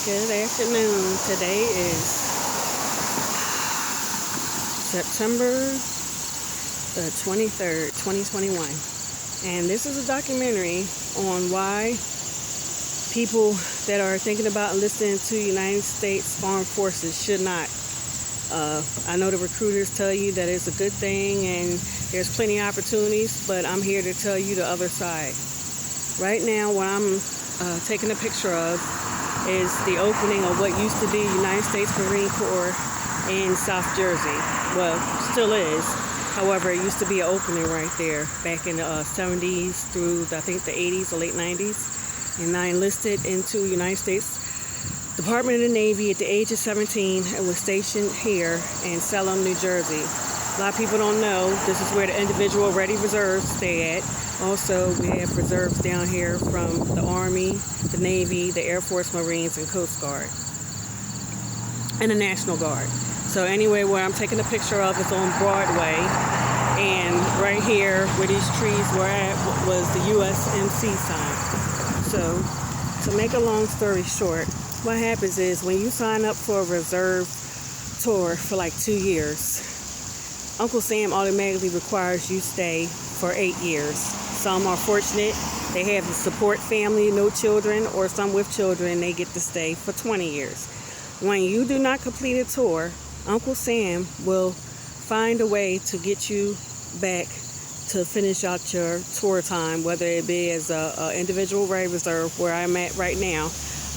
Good afternoon. Today is September the 23rd, 2021. And this is a documentary on why people that are thinking about enlisting to United States Armed Forces should not. I know the recruiters tell you that it's a good thing and there's plenty of opportunities, but I'm here to tell you the other side. Right now, what I'm taking a picture of is the opening of what used to be United States Marine Corps in South Jersey. Well, still is. However, it used to be an opening right there back in the 70s through, I think, the 80s or late 90s. And I enlisted into United States Department of the Navy at the age of 17 and was stationed here in Salem, New Jersey. A lot of people don't know this is where the individual ready reserves stay at. Also, we have reserves down here from the Army, the Navy, the Air Force, Marines, and Coast Guard, and the National Guard. So anyway, where I'm taking a picture of is on Broadway, and right here where these trees were at was the USMC sign. So to make a long story short, what happens is when you sign up for a reserve tour for like 2 years, Uncle Sam automatically requires you stay for 8 years. Some are fortunate, they have a support family, no children, or some with children, they get to stay for 20 years. When you do not complete a tour, Uncle Sam will find a way to get you back to finish out your tour time, whether it be as an individual ready reserve, where I'm at right now.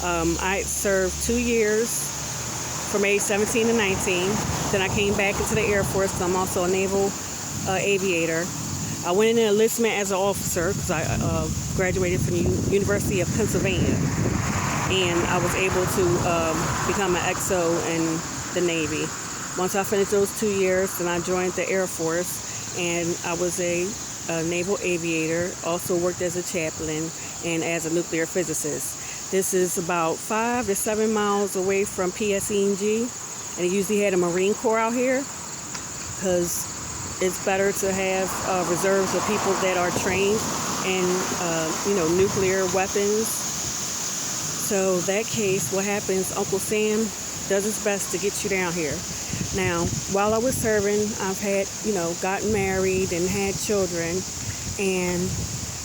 I served 2 years from age 17 to 19. Then I came back into the Air Force. I'm also a naval aviator. I went in enlistment as an officer because I graduated from the University of Pennsylvania. And I was able to become an XO in the Navy. Once I finished those 2 years, then I joined the Air Force, and I was a naval aviator, also worked as a chaplain and as a nuclear physicist. This is about 5 to 7 miles away from PSE&G, and it usually had a Marine Corps out here because it's better to have reserves of people that are trained in, nuclear weapons. So that case, what happens, Uncle Sam does his best to get you down here. Now, while I was serving, I've had, gotten married and had children, and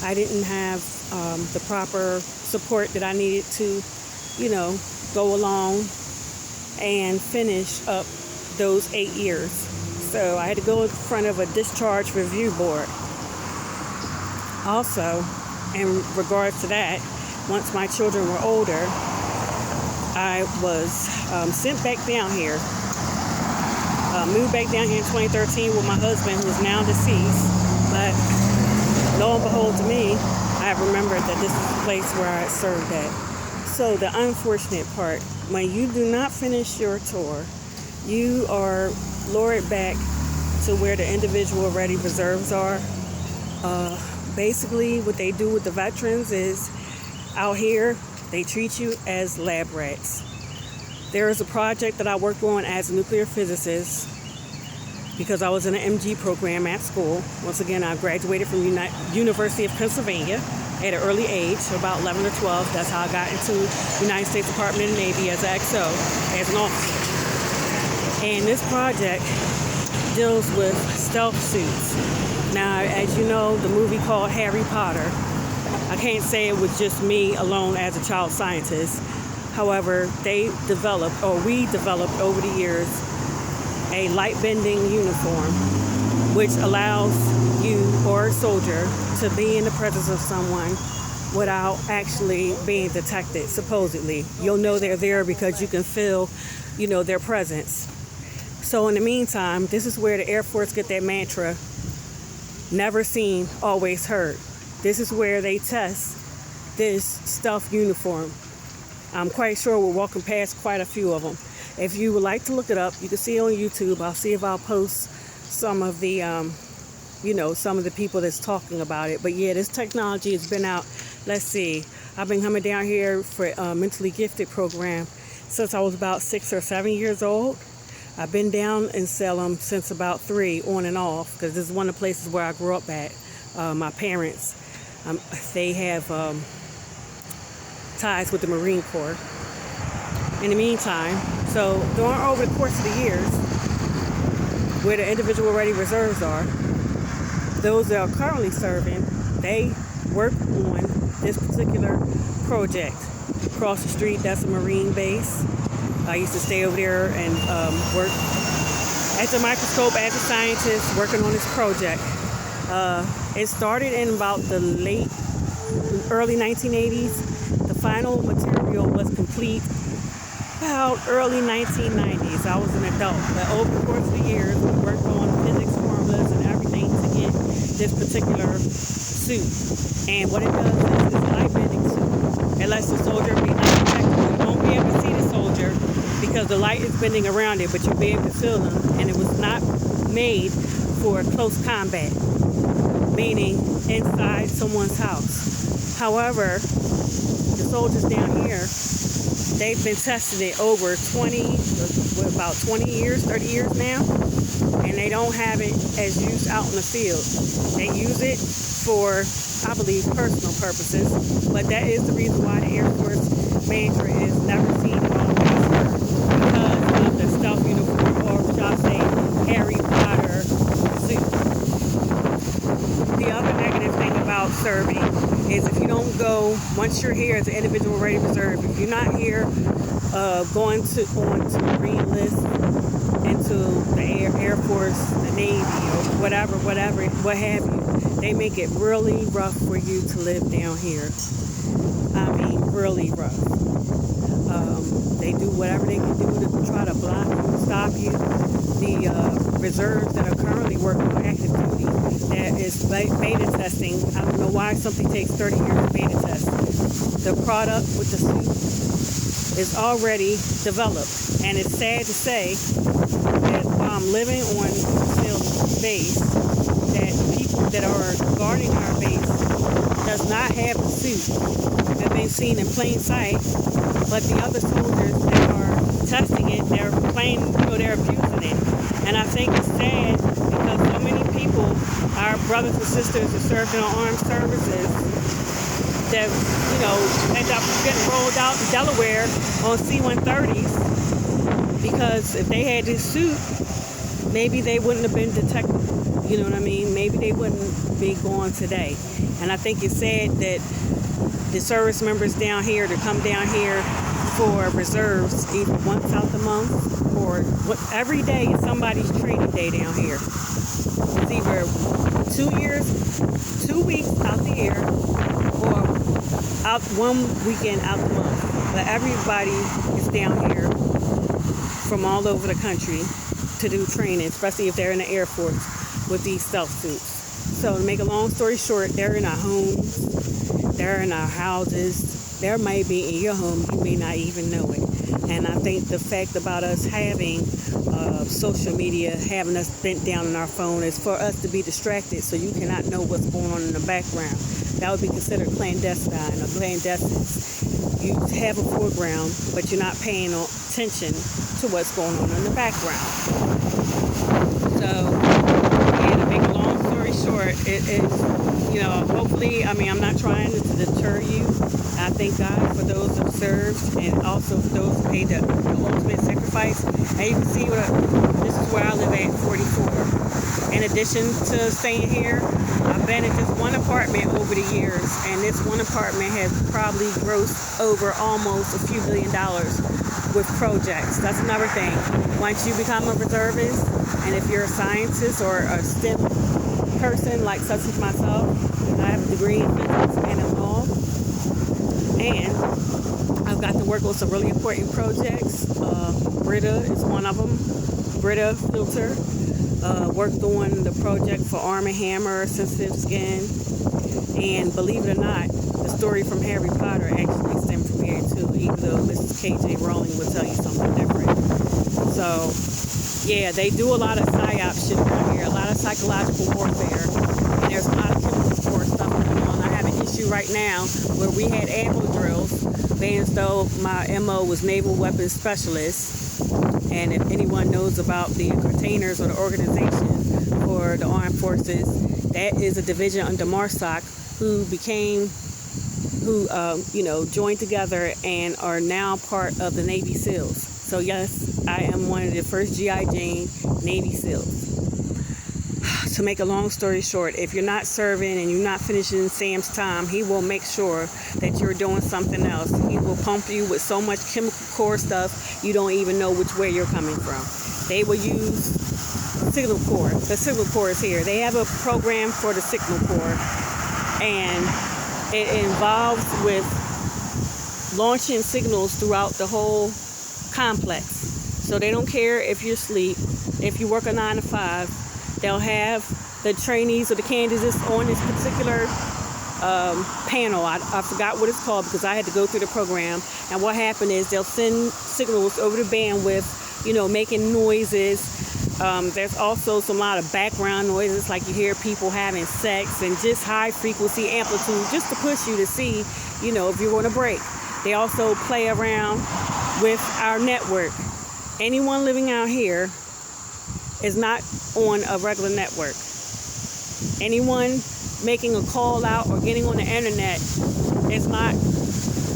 I didn't have the proper support that I needed to, go along and finish up those 8 years. So I had to go in front of a discharge review board. Also, in regards to that, once my children were older, I was sent back down here. Moved back down here in 2013 with my husband, who is now deceased. But lo and behold to me, I remembered that this is the place where I served at. So the unfortunate part, when you do not finish your tour, you are lured back to where the individual ready reserves are. Basically, what they do with the veterans is out here, they treat you as lab rats. There is a project that I worked on as a nuclear physicist because I was in an MG program at school. Once again, I graduated from University of Pennsylvania at an early age, about 11 or 12. That's how I got into United States Department of the Navy as an XO, as an officer. And this project deals with stealth suits. Now, as you know, the movie called Harry Potter, I can't say it was just me alone as a child scientist. However, we developed over the years a light bending uniform, which allows you or a soldier to be in the presence of someone without actually being detected, supposedly. You'll know they're there because you can feel, their presence. So in the meantime, this is where the Air Force get their mantra, never seen, always heard. This is where they test this stealth uniform. I'm quite sure we're walking past quite a few of them. If you would like to look it up, you can see it on YouTube. I'll see if I'll post some of the, some of the people that's talking about it. But yeah, this technology has been out. Let's see. I've been coming down here for a mentally gifted program since I was about 6 or 7 years old. I've been down in Salem since about 3, on and off, because this is one of the places where I grew up at. My parents, they have ties with the Marine Corps. in the meantime. So during over the course of the years, where the individual ready reserves are, those that are currently serving, they work on this particular project. Across the street, that's a Marine base. I used to stay over there and work at the microscope as a scientist working on this project. It started in about the early 1980s. The final material was complete about early 1990s. I was an adult, but over the course of the years, we worked on physics formulas and everything to get this particular suit. And what it does is it's a light bending suit. It lets the soldier be light detectable. You won't be able to see the soldier because the light is bending around it, but you'll be able to feel them. And it was not made for close combat, meaning inside someone's house. However, the soldiers down here, they've been testing it over about 20 years, 30 years now, and they don't have it as used out in the field. They use it for, I believe, personal purposes, but that is the reason why the Air Force manager is never seen it on the because of the stealth uniform, or shall I say, Harry Potter suit. The other negative thing about serving is if you don't go, once you're here as an individual ready reserve, if you're not here going on to re-enlist into the Air Force, the Navy, or whatever, what have you, they make it really rough for you to live down here. I mean, really rough. They do whatever they can do to try to block you, stop you. The reserves that are currently working on active duty, that is beta testing. I don't know why something takes 30 years to beta test. The product with the suit is already developed, and it's sad to say that while I'm living on still base, that people that are guarding our base does not have the suit. They've been seen in plain sight, but the other soldiers that are testing it, they're playing, they're abusing it. And I think it's sad because so many people, our brothers and sisters that served in our armed services, that, end up getting rolled out in Delaware on C-130s because if they had this suit, maybe they wouldn't have been detected. You know what I mean? Maybe they wouldn't be going today. And I think it's sad that the service members down here to come down here for reserves either once out the month or every day is somebody's training day down here. It's either 2 weeks out the year or out 1 weekend out the month. But everybody is down here from all over the country to do training, especially if they're in the Air Force with these stealth suits. So to make a long story short, they're in our homes, they're in our houses, there may be in your home, you may not even know it. And I think the fact about us having social media, having us bent down on our phone is for us to be distracted so you cannot know what's going on in the background. That would be considered clandestine or clandestine. You have a foreground, but you're not paying attention to what's going on in the background. So, to make a long story short, hopefully, I'm not trying to deter you. I thank God for those who served and also for those who paid the ultimate sacrifice. And you can see this is where I live at 44. In addition to staying here, I've been at this one apartment over the years, and this one apartment has probably grossed over almost a few $1 billion with projects. That's another thing. Once you become a reservist, and if you're a scientist or a STEM person like such as myself, I have a degree in physics and in law, and I've got to work on some really important projects. Brita is one of them. Brita filter. Worked on the project for Arm & Hammer, Sensitive Skin, and believe it or not, the story from Harry Potter actually stemmed from here too, even though Mrs. K.J. Rowling will tell you something different. So, yeah, they do a lot of psyop shit down here, a lot of psychological warfare, and there's a lot of chemical war stuff going on. I have an issue right now where we had ammo drills, being as though my MO was Naval Weapons Specialist. And if anyone knows about the containers or the organization for the armed forces, that is a division under MARSOC who who joined together and are now part of the Navy SEALs. So yes, I am one of the first GI Jane Navy SEALs. To make a long story short, if you're not serving and you're not finishing Sam's time, he will make sure that you're doing something else. He will pump you with so much chemical core stuff you don't even know which way you're coming from. They will use signal core. The signal core is here. They have a program for the signal core, and it involves with launching signals throughout the whole complex. So they don't care if you're asleep, if you work a 9 to 5. They'll have the trainees or the candidates on this particular panel. I forgot what it's called because I had to go through the program. And what happened is they'll send signals over the bandwidth, making noises. There's also a lot of background noises, like you hear people having sex, and just high frequency amplitude, just to push you to see, if you're going to break. They also play around with our network. Anyone living out here is not on a regular network. Anyone making a call out or getting on the internet is not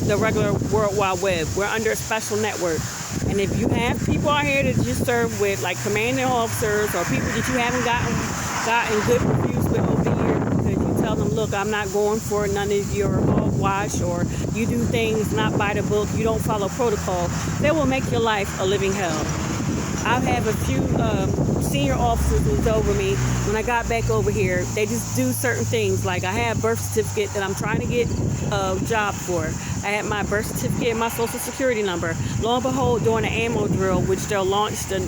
the regular World Wide Web. We're under a special network. And if you have people out here that you serve with, like commanding officers or people that you haven't gotten good reviews with over the years, because you tell them, look, I'm not going for none of your hogwash, or you do things not by the book, you don't follow protocol, they will make your life a living hell. I've had a few senior officers who's over me. When I got back over here, they just do certain things. Like I have a birth certificate that I'm trying to get a job for. I had my birth certificate and my social security number. Lo and behold, during the ammo drill, which they'll launch the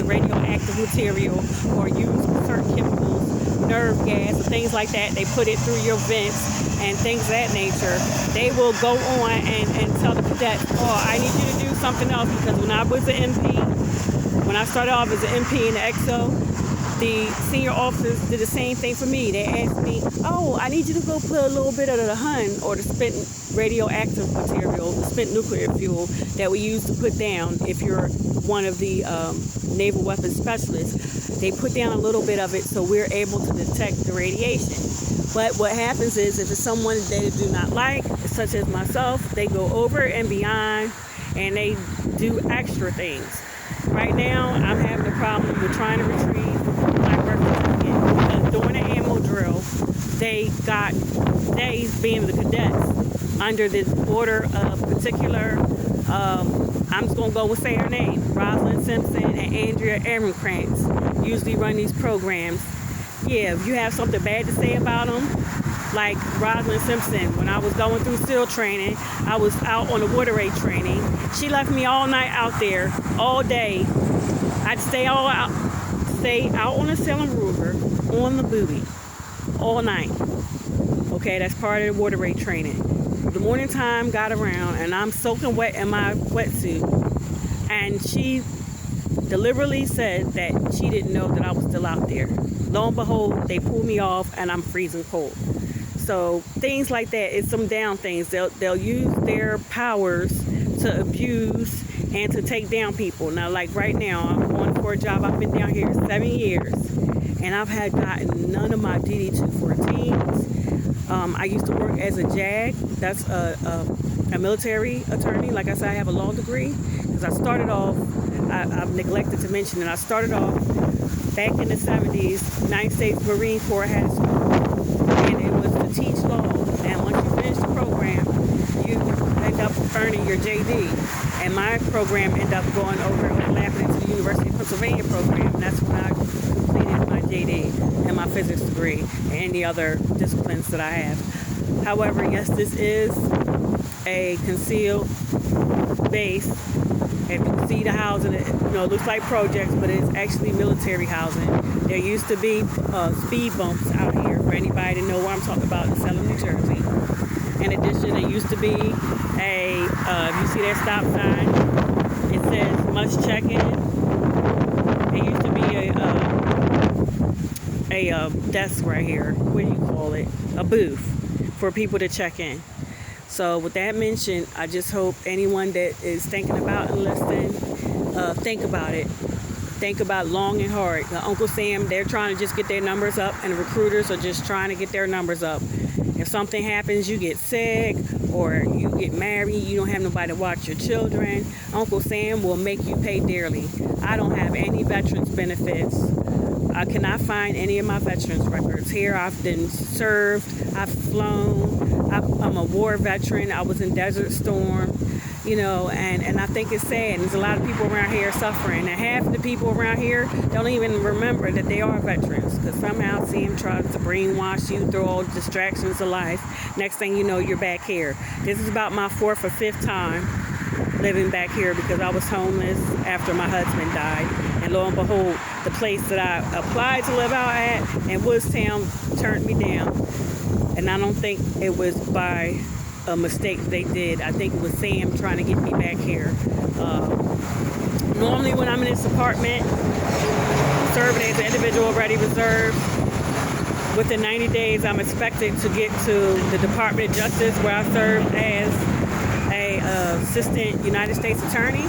radioactive material or use certain chemicals, nerve gas, or things like that, they put it through your vents and things of that nature. They will go on and tell the cadets, I need you to do something else, because when I was an MP, when I started off as an MP in the XO, the senior officers did the same thing for me. They asked me, I need you to go put a little bit of the HUN, or the spent radioactive material, the spent nuclear fuel that we use to put down if you're one of the naval weapons specialists. They put down a little bit of it so we're able to detect the radiation. But what happens is, if it's someone that they do not like, such as myself, they go over and beyond and they do extra things. Right now, I'm having a problem with trying to retrieve my birth certificate, because during the ammo drill, they got days being the cadets under the order of particular, I'm just going to go with say her name, Rosalind Simpson and Andrea Ehrenkrantz usually run these programs. Yeah, if you have something bad to say about them, like Rosalind Simpson, when I was going through SEAL training, I was out on the water raid training. She left me all night out there, all day. I'd stay out on the Salem Ruger, on the buoy, all night. Okay, that's part of the water raid training. The morning time got around, and I'm soaking wet in my wetsuit, and she deliberately said that she didn't know that I was still out there. Lo and behold, they pulled me off, and I'm freezing cold. So things like that, it's some down things. They'll use their powers to abuse and to take down people. Now, like right now, I'm going for a job. I've been down here 7 years, and I've gotten none of my DD-214s. I used to work as a JAG. That's a military attorney. Like I said, I have a law degree, because I started off, I've neglected to mention that I started off back in the 70s. United States Marine Corps had a school, and it was to teach law. And once you finish the program, you end up earning your JD. And my program ended up going over and overlapping into the University of Pennsylvania program, and that's when I completed my JD and my physics degree and any other disciplines that I have. However, yes, this is a concealed base. If you can see the housing, it looks like projects, but it's actually military housing. There used to be speed bumps out here, for anybody to know what I'm talking about, in Salem, New Jersey. In addition, there used to be if you see that stop sign, it says must check in. It used to be a desk right here. What do you call it? A booth for people to check in. So with that mentioned, I just hope anyone that is thinking about enlisting, think about it. Think about long and hard. Uncle Sam, they're trying to just get their numbers up, and the recruiters are just trying to get their numbers up. If something happens, you get sick, or you get married, you don't have nobody to watch your children, Uncle Sam will make you pay dearly. I don't have any veterans benefits. I cannot find any of my veterans records. Here I've been served, I've flown, I'm a war veteran, I was in Desert Storm, and I think it's sad. There's a lot of people around here suffering, and half of the people around here don't even remember that they are veterans, because somehow CM tries to brainwash you through all the distractions of life. Next thing you know, you're back here. This is about my 4th or 5th time living back here, because I was homeless after my husband died, and lo and behold, the place that I applied to live out at in Woodstown turned me down. And I don't think it was by a mistake they did. I think it was Sam trying to get me back here. Normally when I'm in this apartment, serving as an individual ready reserve, within 90 days I'm expected to get to the Department of Justice, where I serve as a assistant United States attorney.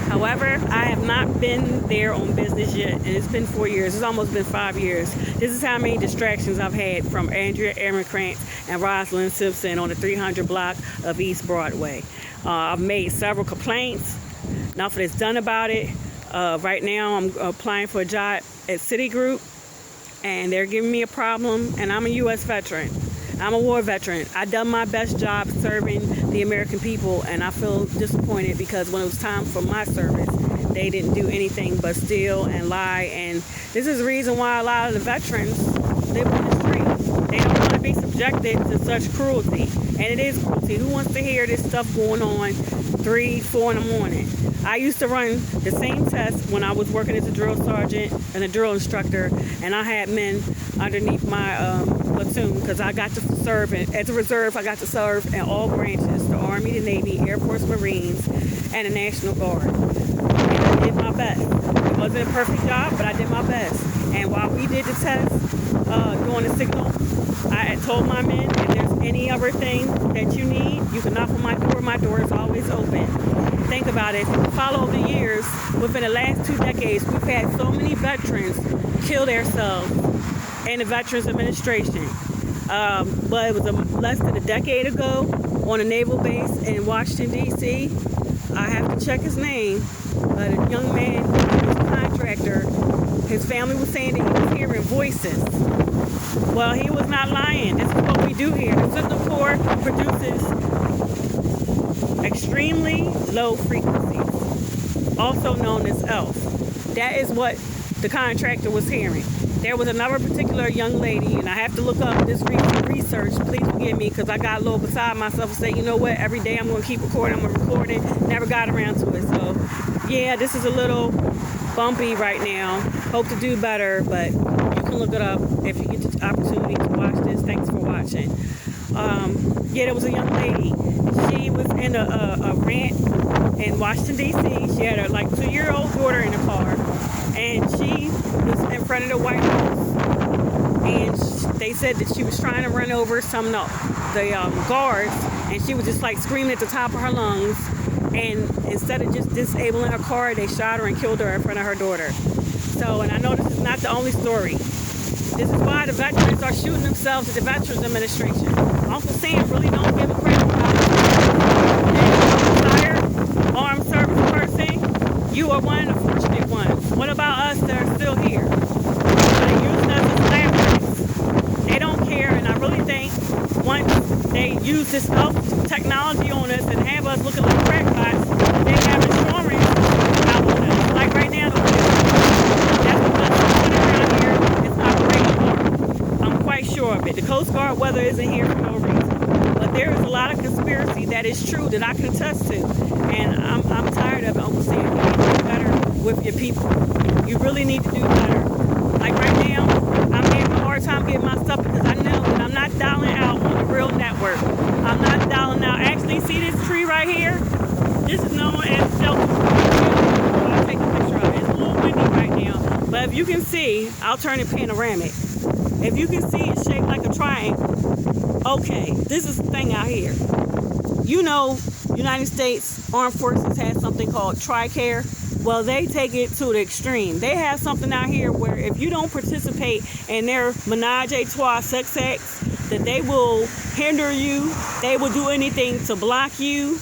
However, I have not been there on business yet, and it's been 4 years. It's almost been 5 years. This is how many distractions I've had from Andrea Aaron-Krantz and Rosalind Simpson on the 300 block of East Broadway. I've made several complaints. Nothing is done about it. Right now, I'm applying for a job at Citigroup, and they're giving me a problem, and I'm a U.S. veteran. I'm a war veteran. I've done my best job serving the American people, and I feel disappointed because when it was time for my service, they didn't do anything but steal and lie. And this is the reason why a lot of the veterans live on the street. They don't want to be subjected to such cruelty. And it is cruelty. Who wants to hear this stuff going on 3, 4 in the morning? I used to run the same test when I was working as a drill sergeant and a drill instructor, and I had men underneath my platoon, because I got to serve, as a reserve, I got to serve in all branches: the Army, the Navy, Air Force, Marines, and the National Guard. And I did my best. It wasn't a perfect job, but I did my best. And while we did the test, doing the signal, I had told my men, if there's any other thing that you need, you can knock on my door. My door is always open. Think about it. Follow the years, within the last 2 decades, we've had so many veterans kill themselves in the Veterans Administration. But it was less than a decade ago on a naval base in Washington, D.C. I have to check his name. A young man, he was a contractor. His family was saying that he was hearing voices. Well, he was not lying. This is what we do here. The Signal Corps produces extremely low frequencies, also known as ELF. That is what the contractor was hearing. There was another particular young lady, and I have to look up this research. Please forgive me, because I got a little beside myself and say, you know what, every day I'm going to keep recording. I'm going to record it. Never got around to it. So, yeah, this is a little bumpy right now. Hope to do better, but you can look it up if you get the opportunity to watch this. Thanks for watching. Yeah, there was a young lady. She was in a rant in Washington, D.C. She had her 2-year-old daughter in the car, and she was in front of the White House, and they said that she was trying to run over some of the guards, and she was just screaming at the top of her lungs, and instead of just disabling her car, they shot her and killed her in front of her daughter. So, and I know this is not the only story. This is why the veterans are shooting themselves at the Veterans Administration. Uncle Sam really don't give a crap about it. Retired armed service person, you are one of the fortunate ones. What about us that are still here? They're using us as leverage. They don't care, and I really think once they use this technology on us and have us looking like crackpots, they have insurance out on us. Like right now, that's what's around here. It's operating hard. I'm quite sure of it. The Coast Guard weather isn't here for no reason. But there is a lot of conspiracy that is true that I can attest to. And I'm tired of it, Uncle Sam. You need to do better with your people. You really need to do better. Like right now, I'm having a hard time getting my stuff because I know that I'm not dialing out on the real network. I'm not dialing out. Actually, see this tree right here? This is known as shelter. I'll take a picture of it. It's a little windy right now. But if you can see, I'll turn it panoramic. If you can see, it's shaped like a triangle. Okay, this is the thing out here. You know, United States Armed Forces has something called TRICARE. Well, they take it to the extreme. They have something out here where if you don't participate in their menage a trois sex acts, that they will hinder you. They will do anything to block you.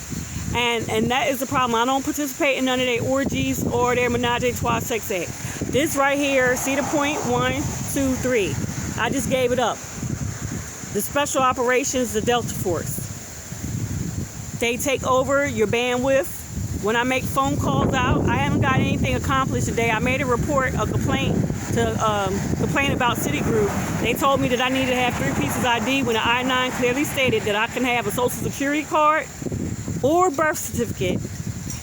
And that is the problem. I don't participate in none of their orgies or their menage a trois sex act. This right here, see the point? 1, 2, 3. I just gave it up. The special operations, the Delta Force. They take over your bandwidth. When I make phone calls out, I haven't got anything accomplished today. I made a complaint about Citigroup. They told me that I needed to have 3 pieces ID when the I-9 clearly stated that I can have a social security card or birth certificate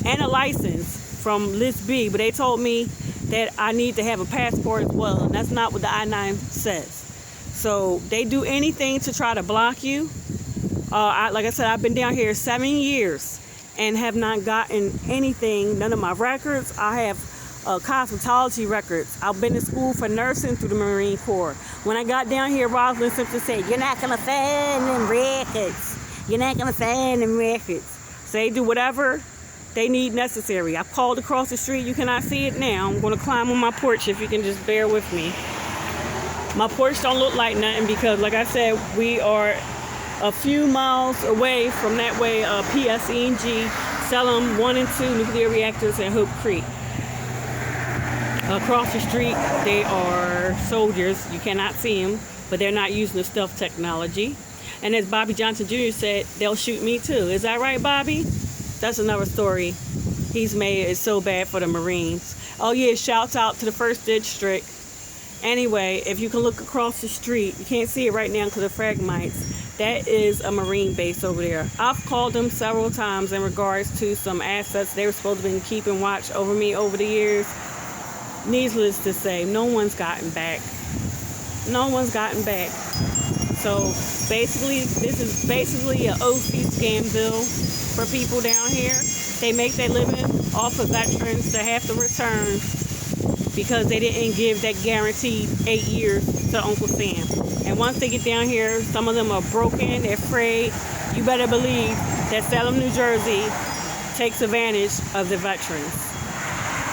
and a license from List B. But they told me that I need to have a passport as well, and that's not what the I-9 says. So they do anything to try to block you. Like I said, I've been down here 7 years and have not gotten anything, none of my records. I have cosmetology records. I've been to school for nursing through the Marine Corps. When I got down here, Rosalind Simpson said, "You're not going to find them records. You're not going to find them records." So they do whatever they need necessary. I've called across the street. You cannot see it now. I'm going to climb on my porch if you can just bear with me. My porch don't look like nothing because, like I said, we are a few miles away from that way PSE&G, Salem 1 and 2 nuclear reactors in Hope Creek. Across the street, they are soldiers. You cannot see them, but they're not using the stealth technology. And as Bobby Johnson Jr. said, they'll shoot me too. Is that right, Bobby? That's another story he's made. It's so bad for the Marines. Oh yeah, shouts out to the 1st District. Anyway, if you can look across the street, you can't see it right now because of fragmites. That is a Marine base over there. I've called them several times in regards to some assets they were supposed to be keeping watch over me over the years. Needless to say, no one's gotten back. No one's gotten back. So basically, this is basically an OC scam bill for people down here. They make their living off of veterans that have to return because they didn't give that guaranteed 8 years to Uncle Sam. And once they get down here, some of them are broken, they're afraid. You better believe that Salem, New Jersey takes advantage of the veterans.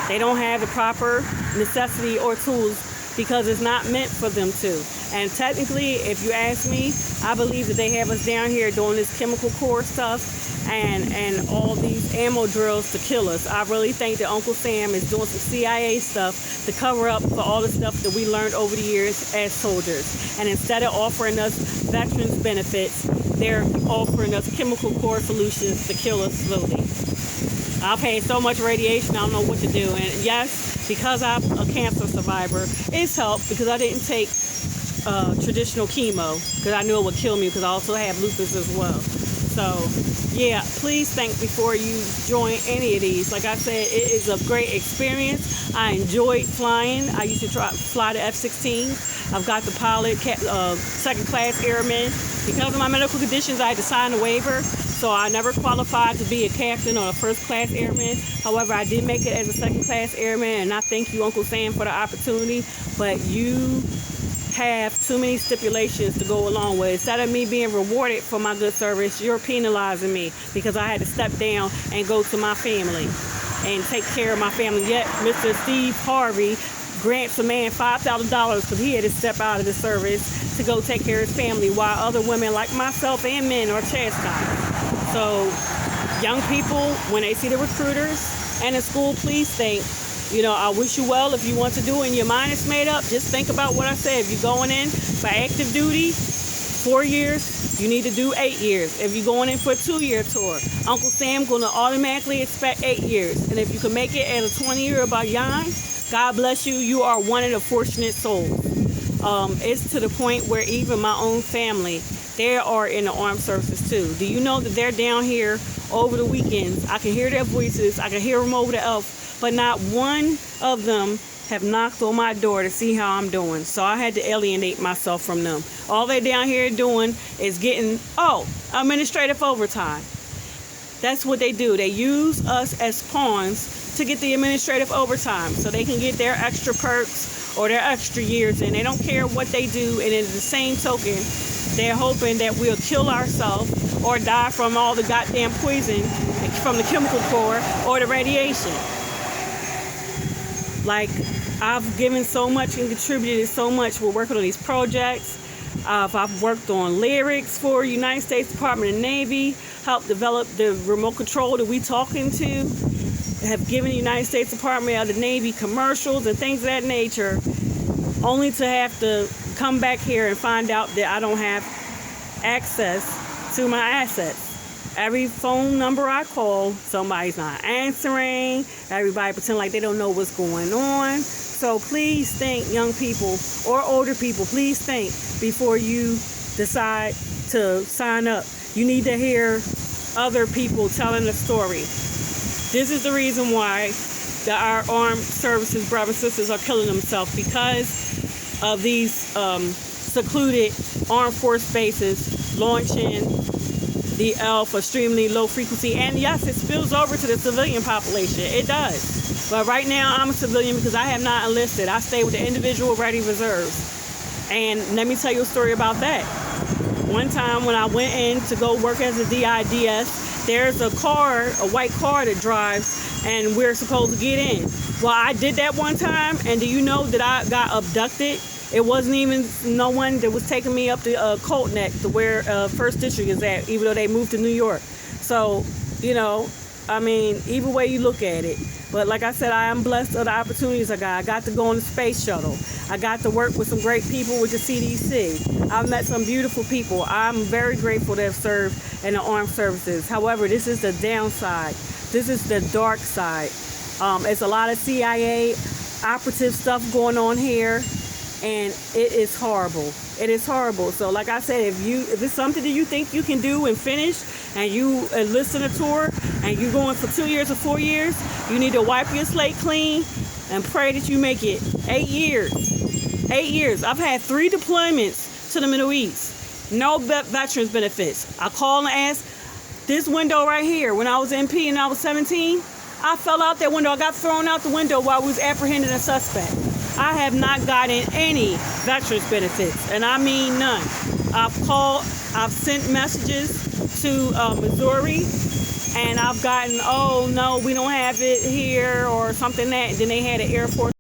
They don't have the proper necessity or tools because it's not meant for them to. And technically, if you ask me, I believe that they have us down here doing this chemical core stuff and all these ammo drills to kill us. I really think that Uncle Sam is doing some CIA stuff to cover up for all the stuff that we learned over the years as soldiers. And instead of offering us veterans benefits, they're offering us chemical core solutions to kill us slowly. I've had so much radiation, I don't know what to do. And yes, because I'm a cancer survivor, it's helped because I didn't take traditional chemo because I knew it would kill me because I also have lupus as well. So yeah, please think before you join any of these. Like I said, it is a great experience. I enjoyed flying. I used to fly the F-16. I've got the pilot, second class airman. Because of my medical conditions, I had to sign a waiver. So I never qualified to be a captain or a first class airman. However, I did make it as a second class airman, and I thank you, Uncle Sam, for the opportunity. But you have too many stipulations to go along with. Instead of me being rewarded for my good service, you're penalizing me because I had to step down and go to my family and take care of my family. Yet Mr. Steve Harvey grants a man $5,000 because he had to step out of the service to go take care of his family, while other women like myself and men are chastised. So young people, when they see the recruiters and in school, please think, I wish you well if you want to do it and your mind is made up. Just think about what I said. If you're going in for active duty, 4 years, you need to do 8 years. If you're going in for a 2-year tour, Uncle Sam going to automatically expect 8 years. And if you can make it as a 20-year battalion, God bless you. You are one of the fortunate souls. It's to the point where even my own family, they are in the armed services too. Do you know that they're down here over the weekends? I can hear their voices. I can hear them over the elf. But not one of them have knocked on my door to see how I'm doing. So I had to alienate myself from them. All they down here doing is getting, administrative overtime. That's what they do. They use us as pawns to get the administrative overtime so they can get their extra perks or their extra years in. They don't care what they do. And in the same token, they're hoping that we'll kill ourselves or die from all the goddamn poison from the chemical core or the radiation. Like, I've given so much and contributed so much. We're working on these projects. I've worked on lyrics for United States Department of Navy, helped develop the remote control that we talking to, have given the United States Department of the Navy commercials and things of that nature, only to have to come back here and find out that I don't have access to my assets. Every phone number I call, somebody's not answering. Everybody pretend like they don't know what's going on. So please think, young people or older people, please think before you decide to sign up. You need to hear other people telling the story. This is the reason why our armed services brothers and sisters are killing themselves, because of these secluded armed force bases launching the ELF, extremely low frequency. And yes, it spills over to the civilian population. It does. But right now, I'm a civilian because I have not enlisted. I stay with the individual ready reserves. And let me tell you a story about that. One time when I went in to go work as a DIDS, there's a car, a white car that drives, and we're supposed to get in. Well, I did that one time, and do you know that I got abducted? It wasn't even no one that was taking me up to Colt Neck, to where 1st District is at, even though they moved to New York. So, you know, I mean, either way you look at it. But like I said, I am blessed with the opportunities I got. I got to go on the space shuttle. I got to work with some great people with the CDC. I've met some beautiful people. I'm very grateful to have served in the armed services. However, this is the downside. This is the dark side. It's a lot of CIA operative stuff going on here, and it is horrible. It is horrible. So like I said, if it's something that you think you can do and finish, and you enlist in a tour, and you're going for 2 years or 4 years, you need to wipe your slate clean and pray that you make it 8 years. 8 years. I've had 3 deployments to the Middle East. No veterans benefits. I call and ask, this window right here, when I was MP and I was 17, I fell out that window. I got thrown out the window while we was apprehending a suspect. I have not gotten any veterans benefits, and I mean none. I've called, I've sent messages to Missouri, and I've gotten, oh no, we don't have it here, or something that. Then they had an Air Force